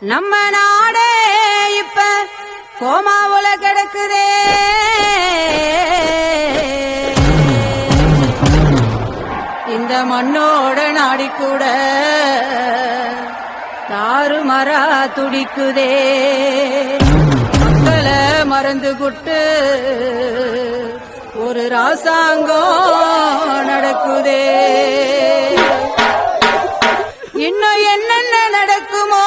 நம்ம நாடே இப்ப கோமாவுல கிடக்குதே. இந்த மண்ணோட நாடி கூட தாறுமாறா துடிக்குதே. மக்களை மறந்து குட்டு ஒரு ராசாங்கம் நடக்குதே. இன்னும் என்னென்ன நடக்குமோ,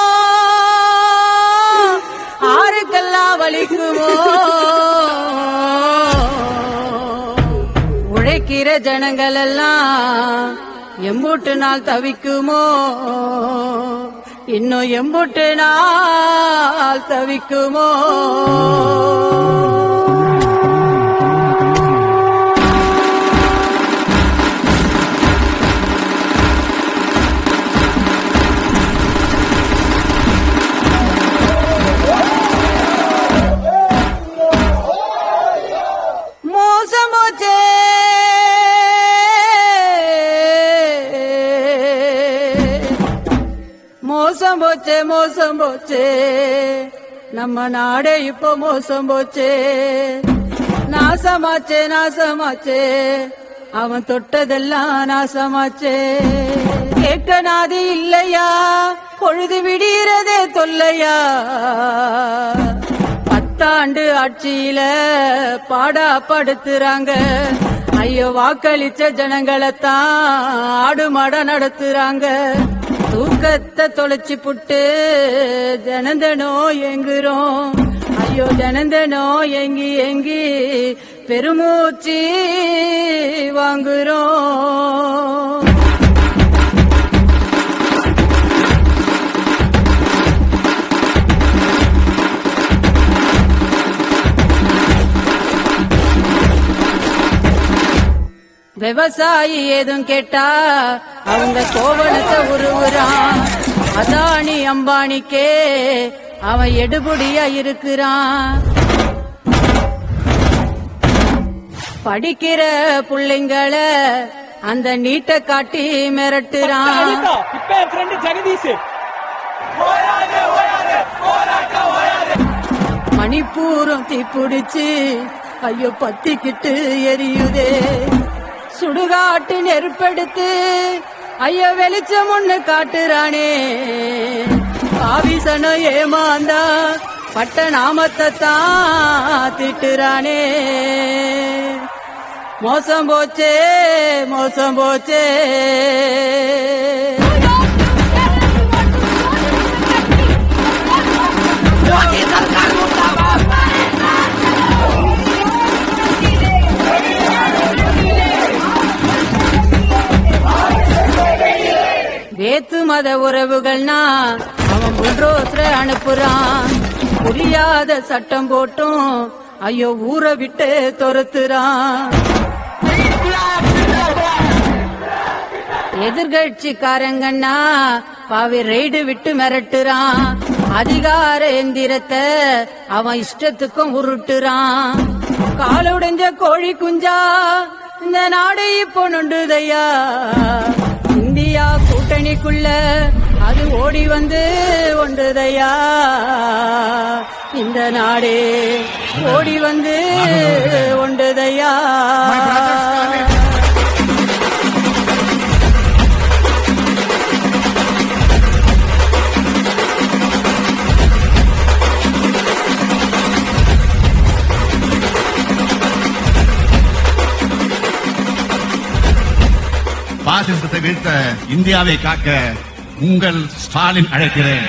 ஆருக்கெல்லாம் வலிக்குமோ, உழைக்கிற ஜனங்கள் எல்லாம் எம்பூட்டு நாள் தவிக்குமோ, இன்னும் எம்பூட்டு நாள் தவிக்குமோ. மோசம் போச்சே மோசம் போச்சே, நம்ம நாடே இப்போ மோசம் போச்சே. நாசமாச்சே நாசமாச்சே, அவன் தொட்டதெல்லாம் நாசமாச்சே. கேட்க நாதி இல்லையா, பொழுது விடுகிறதே தொல்லையா. 10 ஆண்டு ஆட்சியில பாடா படுத்துறாங்க. ஐயோ, வாக்களிச்ச ஜனங்களைத்தான் ஆடு மாட நடத்துறாங்க. தூக்கத்தை தொலைச்சு புட்டு ஜனந்தனோ எங்குறோம். ஐயோ, ஜனந்தனோ எங்கி எங்கி பெருமூச்சு வாங்குறோம். விவசாயி ஏதும் கேட்டா அவங்க கோவணத்தை உருவுறான். அதானி அம்பானிக்கே அவன் எடுபடியா இருக்கிறான். படிக்கிற பிள்ளைங்களை அந்த நீட்டை காட்டி மிரட்டுறான். மணிப்பூரம் தீப்பிடிச்சு ஐயோ பத்திக்கிட்டு எரியுதே. சுடுகாட்டு நெருப்பெடுத்து ஐயோ வெளிச்சம் ஒண்ணு காட்டுறானே. ஆவிசனம் ஏமாந்தா பட்ட நாமத்தை தான் திட்டுறானே. மோசம் போச்சே மோசம் போச்சே. வேத்து மத உறவுகள்னா அவன் புல்ரோஸ்ல அனுப்புறான். புரியாத சட்டம் போட்டும் ஐயோ ஊரை விட்டு துரத்துறான். எதிர்கட்சிக்காரங்கன்னா பாவி ரெய்டு விட்டு மிரட்டுறான். அதிகார எந்திரத்தை அவன் இஷ்டத்துக்கும் உருட்டுறான். காலுடைஞ்ச கோழி குஞ்சா இந்த நாடு இப்போ நொண்டுதையா. இந்தியா கூட்டணிக்குள்ள அது ஓடி வந்து ஒன்றுதையா. இந்த நாடே ஓடி வந்து ஒன்றுதையா. பாசிசத்தை வீழ்த்த இந்தியாவை காக்க உங்கள் ஸ்டாலின் அழைக்கிறேன்.